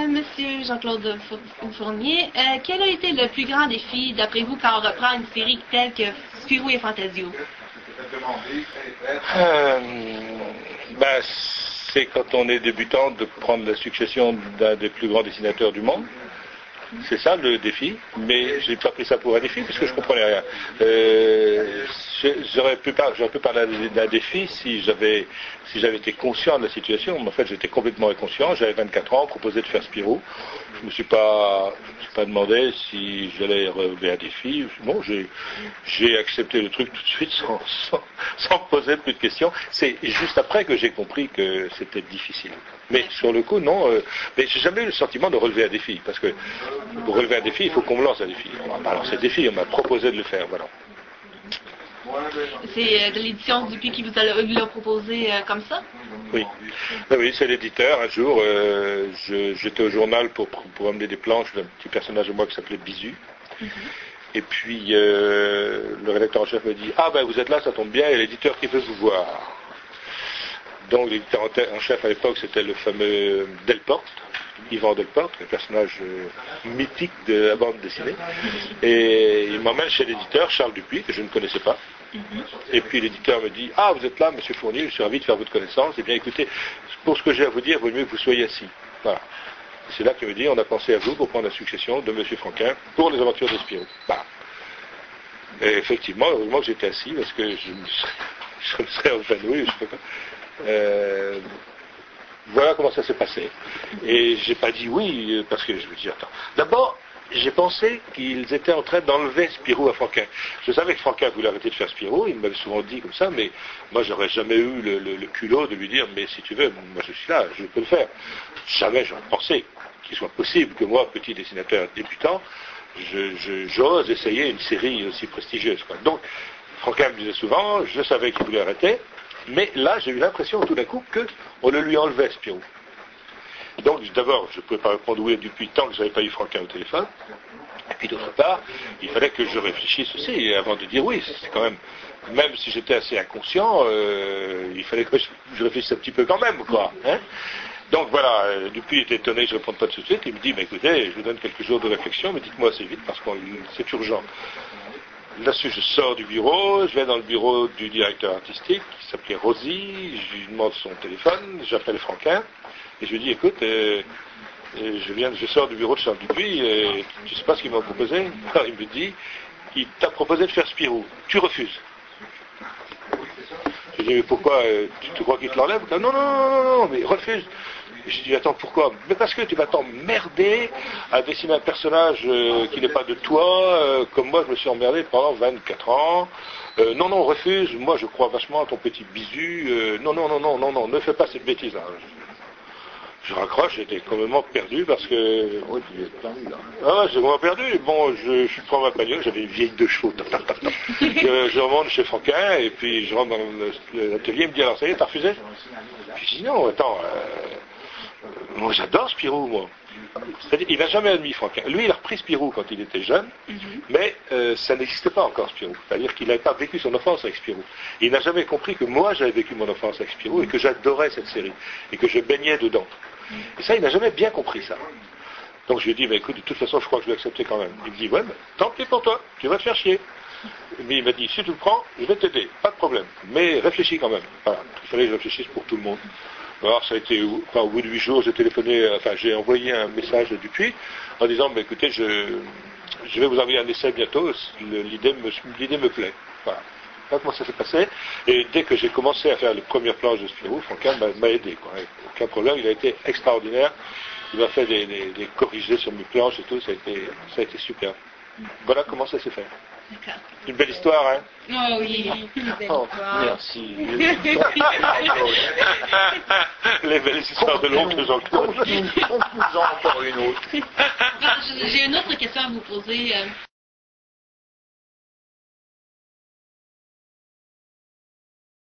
Monsieur Jean-Claude Fournier, quel a été le plus grand défi, d'après vous, quand on reprend une série telle que Spirou et Fantasio? C'est quand on est débutant de prendre la succession d'un des plus grands dessinateurs du monde. C'est ça le défi, mais je n'ai pas pris ça pour un défi parce que je ne comprenais rien. J'aurais pu parler d'un défi si j'avais été conscient de la situation. Mais en fait, j'étais complètement inconscient. J'avais 24 ans, on proposait de faire Spirou. Je me suis pas demandé si j'allais relever un défi. Bon, j'ai accepté le truc tout de suite sans poser plus de questions. C'est juste après que j'ai compris que c'était difficile. Mais sur le coup, non. Mais j'ai jamais eu le sentiment de relever un défi, parce que pour relever un défi, il faut qu'on me lance un défi. On m'a pas lancé un défi, on m'a proposé de le faire, voilà. C'est de l'édition Dupuis qui vous l'a proposé comme ça? Oui. Oui, c'est l'éditeur. Un jour, j'étais au journal pour amener des planches d'un petit personnage de moi qui s'appelait Bisu. Et puis, le rédacteur en chef me dit « Ah ben vous êtes là, ça tombe bien, il y a l'éditeur qui veut vous voir. » Donc l'éditeur en chef à l'époque, c'était le fameux Delporte, Yvan Delporte, un personnage mythique de la bande dessinée. Et il m'emmène chez l'éditeur, Charles Dupuis, que je ne connaissais pas. Et puis l'éditeur me dit « Ah, vous êtes là, monsieur Fournier, je suis ravi de faire votre connaissance. Eh bien écoutez, pour ce que j'ai à vous dire, il vaut mieux que vous soyez assis. » Voilà. C'est là qu'il me dit « On a pensé à vous pour prendre la succession de monsieur Franquin pour les aventures de Spirou. » Voilà. Et effectivement, heureusement que j'étais assis, parce que je me serais enfanoui, je sais pas quoi. Voilà comment ça s'est passé. Et j'ai pas dit oui, parce que je me dis, attends. D'abord, j'ai pensé qu'ils étaient en train d'enlever Spirou à Franquin. Je savais que Franquin voulait arrêter de faire Spirou, il m'avait souvent dit comme ça, mais moi j'aurais jamais eu le culot de lui dire, mais si tu veux, moi je suis là, je peux le faire. Jamais j'aurais pensé qu'il soit possible que moi, petit dessinateur débutant, j'ose essayer une série aussi prestigieuse, quoi. Donc, Franquin me disait souvent, je savais qu'il voulait arrêter, mais là, j'ai eu l'impression tout d'un coup qu'on le lui enlevait, Spirou. Donc, d'abord, je ne pouvais pas répondre oui depuis tant que je n'avais pas eu Franquin au téléphone. Et puis, d'autre part, il fallait que je réfléchisse aussi avant de dire oui. C'est quand même si j'étais assez inconscient, il fallait que je réfléchisse un petit peu quand même, quoi. Hein. Donc voilà, Dupuis était étonné, je ne réponds pas tout de suite. Il me dit, mais écoutez, je vous donne quelques jours de réflexion, mais dites-moi assez vite parce que c'est urgent. Là-dessus, je sors du bureau, je vais dans le bureau du directeur artistique, qui s'appelait Rosy, je lui demande son téléphone, j'appelle Franquin, et je lui dis, écoute, je sors du bureau de Charles Dupuis, et tu sais pas ce qu'il m'a proposé? Alors, il me dit, il t'a proposé de faire Spirou, tu refuses. Je lui dis, mais pourquoi, tu crois qu'il te l'enlève? Non, mais refuse. Je dis, attends, pourquoi? Mais parce que tu vas t'emmerder à dessiner un personnage qui n'est pas de toi, comme moi je me suis emmerdé pendant 24 ans. Non, refuse, moi je crois vachement à ton petit Bisu. Non, ne fais pas cette bêtise. Hein. Je raccroche, j'étais complètement perdu parce que... Oui, tu es perdu là. Ah, j'ai vraiment perdu. Bon, je prends ma bagnole, j'avais une vieille de chevaux. Je remonte chez Franquin et puis je rentre dans l'atelier, il me dit, alors ça y est, t'as refusé? Puis je dis, non, attends... moi j'adore Spirou, moi. C'est-à-dire, il n'a jamais admis Franquin. Lui, il a repris Spirou quand il était jeune, mais ça n'existait pas encore, Spirou. C'est-à-dire qu'il n'avait pas vécu son enfance avec Spirou. Il n'a jamais compris que moi, j'avais vécu mon enfance avec Spirou et que j'adorais cette série et que je baignais dedans. Et ça, il n'a jamais bien compris ça. Donc je lui ai dit, bah, écoute, de toute façon, je crois que je vais accepter quand même. Il me dit, ouais, mais tant pis pour toi, tu vas te faire chier. Mais il m'a dit, si tu le prends, je vais t'aider, pas de problème. Mais réfléchis quand même. Voilà, il fallait que je réfléchisse pour tout le monde. Alors ça a été, au bout de 8 jours, j'ai envoyé un message à Dupuis en disant, bah, écoutez, je vais vous envoyer un essai bientôt, l'idée me plaît. Voilà. Voilà comment ça s'est passé. Et dès que j'ai commencé à faire les premières planches de Spirou, Franquin m'a aidé, quoi. Aucun problème, il a été extraordinaire. Il m'a fait des corrigés sur mes planches et tout, ça a été super. Voilà comment ça s'est fait. D'accord. Une belle histoire, hein? Oh oui, une belle histoire. Merci. Les belles histoires de l'oncle Jean-Claude. Conclusion encore une autre. J'ai une autre question à vous poser.